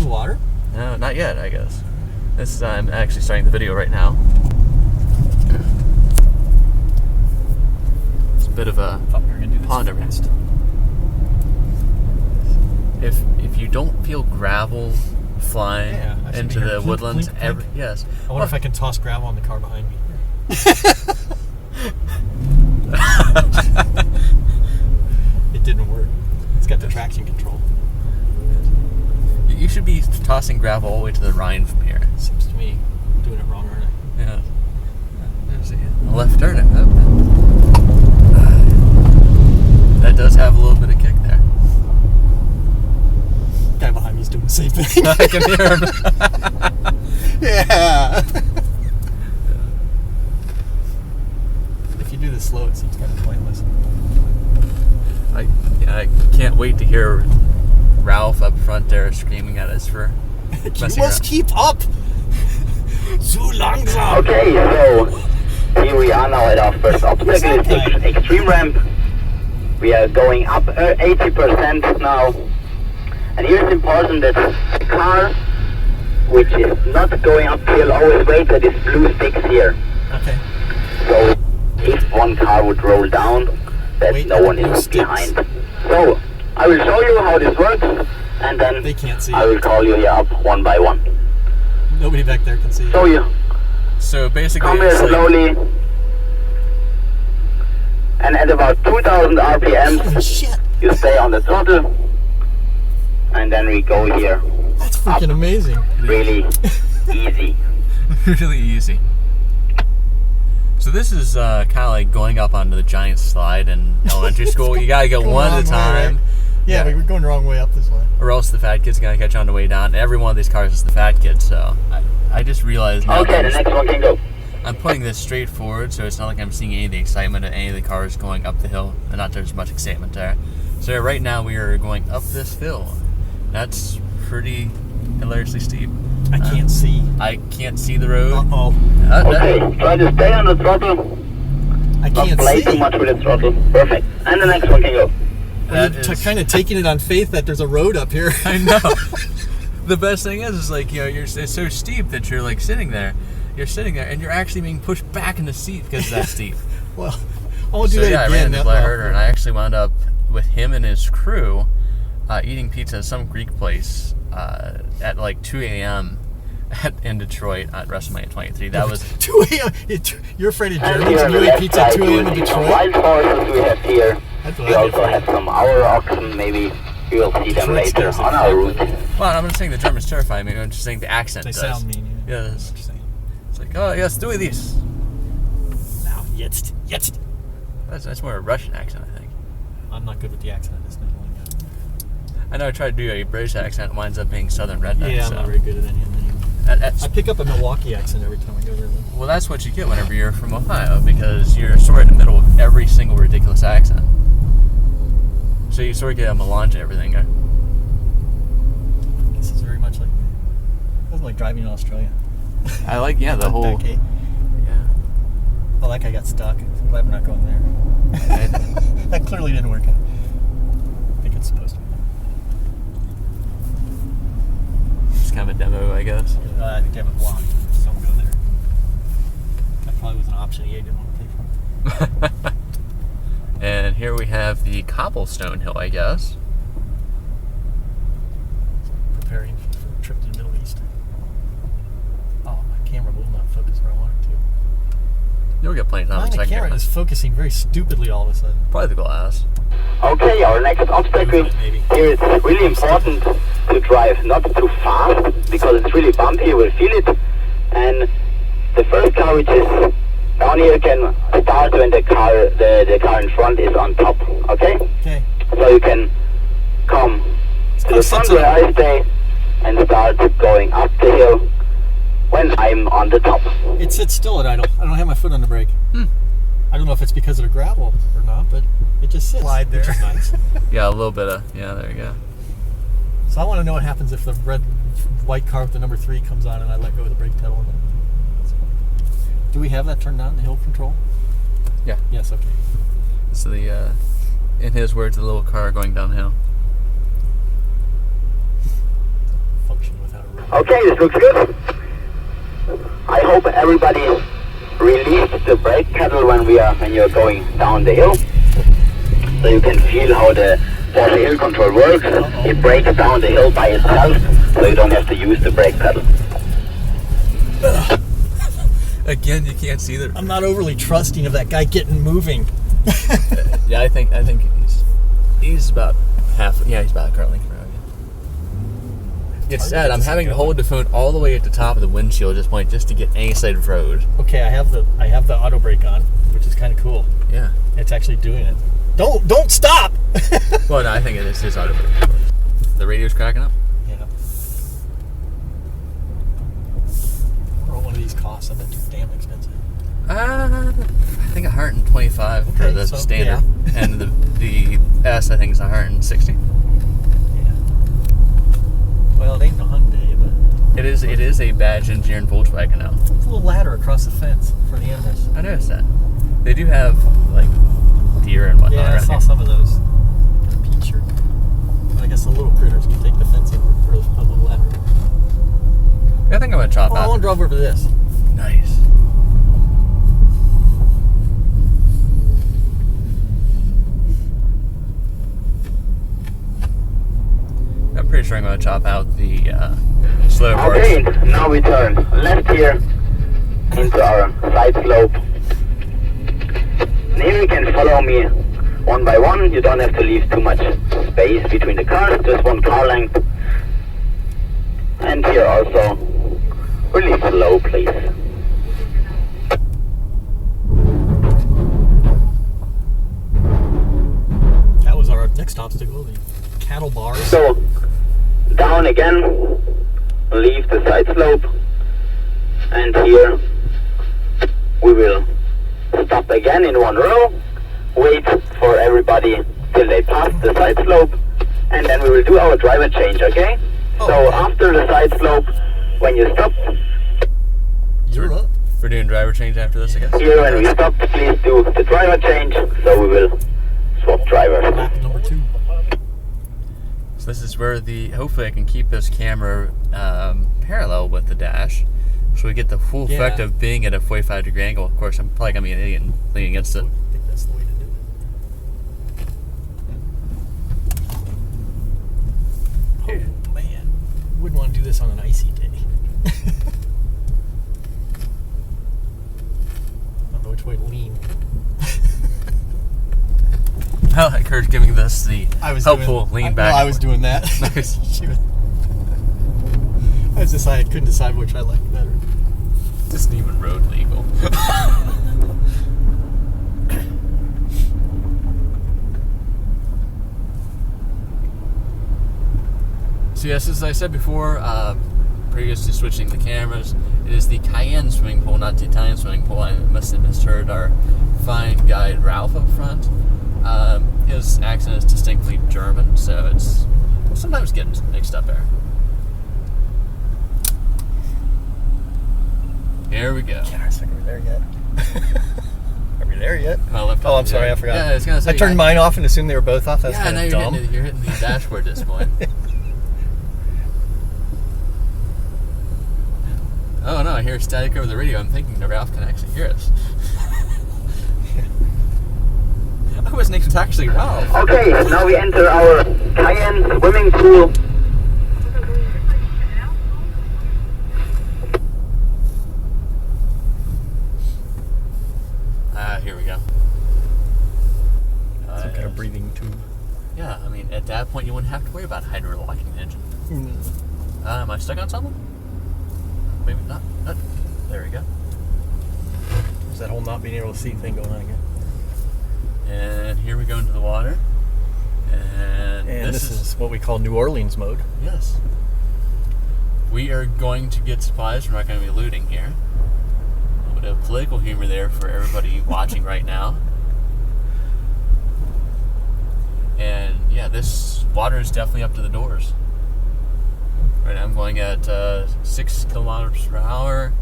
water? No, not yet, I guess. I'm actually starting the video right now. It's a bit of a pond around. If you don't feel gravel flying into the woodlands, yes. I wonder if I can toss gravel on the car behind me. It didn't work. It's got the traction control. You should be tossing gravel all the way to the Rhine from here. Seems to me I'm doing it wrong, aren't I? Yeah. There's a left turn. That does have a little bit of kick there. Guy behind me is doing the same thing. I can hear him. Yeah. If you do this slow, it seems kind of pointless. I can't wait to hear Ralph up front there screaming at us for You must keep up! Zu langsam! Okay, so here we are now at our first obstacle, it's extreme ramp. We are going up 80% now. And here it's important that the car, which is not going uphill, always wait at these blue sticks here. Okay. So if one car would roll down, that no one is behind. So I will show you how this works, and then they can't see I will call you here up one by one. Nobody back there can see. Show you. So basically, come here slowly, and at about 2,000 RPM, holy shit, you stay on the throttle, and then we go here. That's freaking amazing. Really easy. Really easy. So this is kind of like going up onto the giant slide in elementary school. You gotta go one at a time. Right? Yeah, we were going the wrong way up this way. Or else the fat kid's gonna catch on the way down. And every one of these cars is the fat kid, so I just realized now. Okay, the next one can go. I'm putting this straight forward, so it's not like I'm seeing any of the excitement of any of the cars going up the hill. And not there's much excitement there. So right now we are going up this hill. That's pretty hilariously steep. I can't see. I can't see the road. Uh-oh. Okay, try to stay on the throttle. I can't Not play see. too much with the throttle. Perfect. And the next one can go. You're kind of taking it on faith that there's a road up here. I know. The best thing is like, you know, it's so steep that you're like sitting there. You're sitting there, and you're actually being pushed back in the seat because it's that steep. Well, I won't do that I again. ran into Blair Herder, and I actually wound up with him and his crew eating pizza at some Greek place at like 2 a.m. in Detroit at WrestleMania 23. That was 2 a.m. You're afraid of Germans and you ate pizza at 2 a.m. in Detroit? Wild horses we have here. That's We what I also have some our oxen. Maybe we will see them later on our route. Well, I'm not saying the Germans terrify me. I'm just saying the accent They does. sound mean. Yeah, it's like, oh yes, do this. Now, jetzt. That's more a Russian accent, I think. I'm not good with the accent. It's not really good. I know I tried to do a British accent, it winds up being Southern redneck. Yeah, I'm so. not very good at any of them. I pick up a Milwaukee accent every time I go there. Well, that's what you get whenever you're from Ohio, because you're sort of in the middle of every single ridiculous accent. So you sort of get a melange of everything. This is very much like driving in Australia. I like, the whole. Yeah. Well, that guy got stuck. I'm glad we're not going there. That clearly didn't work out. I think it's supposed to be. It's kind of a demo, I guess. I think they have it blocked, so don't go there. That probably was an option EA didn't want to pay for. And here we have the cobblestone hill, I guess. Preparing for a trip to the Middle East. Oh, my camera will not focus where I want it to. You'll get plenty of time. The camera is focusing very stupidly all of a sudden. Probably the glass. Okay, our next obstacle. Here it's really important to drive not too fast because it's really bumpy. You will feel it. And the first car, which is down here, can start when the car in front is on top. Okay. Okay. So you can come to the front where I stay and start going up the hill when I'm on the top. It sits still at idle. I don't have my foot on the brake. I don't know if it's because of the gravel or not, but it just sits. Slide there. Which is nice. Yeah, a little bit of, there you go. So I want to know what happens if the white car with the number 3 comes on and I let go of the brake pedal. Do we have that turned on, the hill control? Yeah. Yes, okay. So the, in his words, the little car going downhill. Function Okay, this looks good. I hope everybody released the brake pedal when you're going down the hill, so you can feel how the Porsche hill control works. It brakes down the hill by itself, so you don't have to use the brake pedal. Again, you can't see that. I'm not overly trusting of that guy getting moving. Yeah, I think he's about half. Yeah, he's about currently. It's hard to sad. get I'm this having to going. hold the phone all the way at the top of the windshield at this point just to get any side of road. Okay, I have the auto brake on, which is kind of cool. Yeah. It's actually doing it. Don't stop. Well, no, I think it is his auto brake. The radio's cracking up. Yeah. I wonder what one of these costs. I bet they're damn expensive. I think 125 for Okay, the so, standard, and the S I think is 160. Yeah. Well, it ain't no Hyundai, but It is a badge engineered Volkswagen now. there's a little ladder across the fence for the animals. I noticed that. They do have like deer and whatnot. Yeah, I around saw here. some of those. Pete shirt. And I guess the little critters can take the fence over for a little ladder. I think I'm gonna chop Oh, I out. want to drive over this. Nice. I'm pretty sure I'm going to chop out the slow parts. Okay, now we turn left here into our side slope. And here you can follow me one by one. You don't have to leave too much space between the cars, just one car length. And here also, really slow, please. That was our next obstacle, the cattle bars. So, down again, leave the side slope, and here we will stop again in one row, wait for everybody till they pass the side slope, and then we will do our driver change, okay? So after the side slope, when you stop, You're up. We're doing driver change after this, I guess. here when we stop, please do the driver change, so we will swap drivers. Lap number 2. So this is where hopefully I can keep this camera parallel with the dash, so we get the full effect Yeah. of being at a 45-degree angle. Of course, I'm probably gonna be an idiot and leaning against it. I think that's the way to do it. Oh man, wouldn't want to do this on an icy day. I don't know which way to lean. I like her giving this the helpful lean back. I was doing that. Nice. I couldn't decide which I liked better. This isn't even road legal. So yes, as I said before, previous to switching the cameras, it is the Cayenne swimming pool, not the Italian swimming pool. I must have misheard our fine guide Ralph up front. His accent is distinctly German, so it's sometimes getting mixed up there. Here we go. Yeah, I was like, are we there yet? Are we there yet? Oh, I'm sorry, I forgot. Yeah, I was gonna say. I turned mine off and assumed they were both off. That's Yeah, kind now of you're dumb. hitting the dashboard at this point. Oh no, I hear static over the radio. I'm thinking that Ralph can actually hear us. I wasn't even actually Ralph. Okay, now we enter our Cayenne swimming pool. Here we go. Some kind of breathing tube. Yeah, I mean, at that point, you wouldn't have to worry about hydro-locking the engine. Am I stuck on something? Maybe not. There we go. There's that whole not being able to see thing going on again. And here we go into the water. And this is what we call New Orleans mode. Yes. We are going to get supplies. We're not going to be looting here. A little bit of political humor there for everybody watching right now. And yeah, this water is definitely up to the doors. Right now I'm going at 6 kilometers per hour.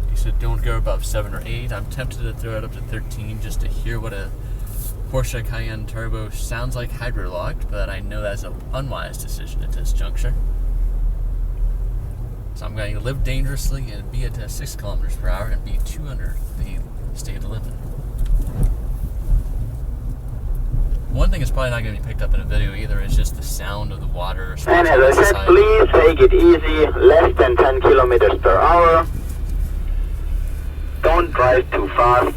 He said don't go above 7 or 8. I'm tempted to throw it up to 13 just to hear what a Porsche Cayenne Turbo sounds like hydro-locked, but I know that's an unwise decision at this juncture. So I'm going to live dangerously and be at 6 kilometers per hour and be 200 the state to live in. One thing that's probably not going to be picked up in a video either is just the sound of the water. And as I said, please take it easy, less than 10 kilometers per hour. Don't drive too fast.